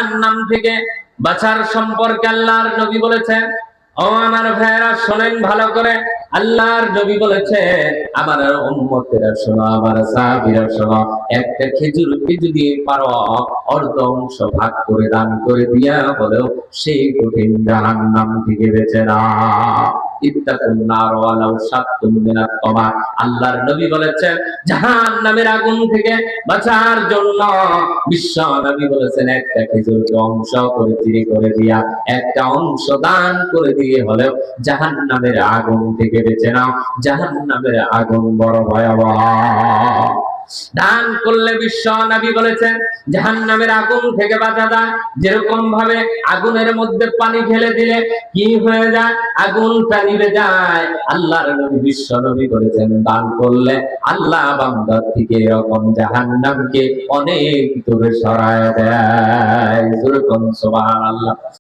জাহান্নাম থেকে বাঁচার সম্পর্কে আল্লাহর নবী বলেছেন, ও আমার ভাইয়েরা শোনেন ভালো করে। আল্লাহর নবী বলেছেন, আমার উম্মতেরা শোনো, আমার সাহাবীরা শোনো, একটা খেজুরকে যদি পারো অর্ধ অংশ ভাগ করে দান করে দিয়া হলেও সেই কঠিন জাহান্নাম থেকে বেঁচে নাও। ইত্তাকুন নার ওয়ালাউ শাত্তুম মিনাত তামা। আল্লাহর নবী বলেছেন, জাহান্নামের আগুন থেকে বাঁচার জন্য বিশ্ব নবী বলেছেন, একটা খেজুরকে অংশ করে চিড়ে করে দিয়া, একটা অংশ দান করে দিয়ে হলেও জাহান্নামের আগুন থেকে বেঁচে নাও। জাহান্নামের আগুন বড় ভয়াবহ। দান করলে বিশ্ব নবী বলেছেন জাহান্নামের আগুন থেকে বাঁচা যায়। যেরকম ভাবে আগুনের মধ্যে পানি ঢেলে দিলে কি হয়ে যায়, আগুনটা নিভে যায়। আল্লাহর নবী বিশ্ব নবী বলেছেন, দান করলে আল্লাহ বান্দার থেকে এরকম জাহান্নামকে অনেক দূরে সরায় দেয়। সুবহানাল্লাহ।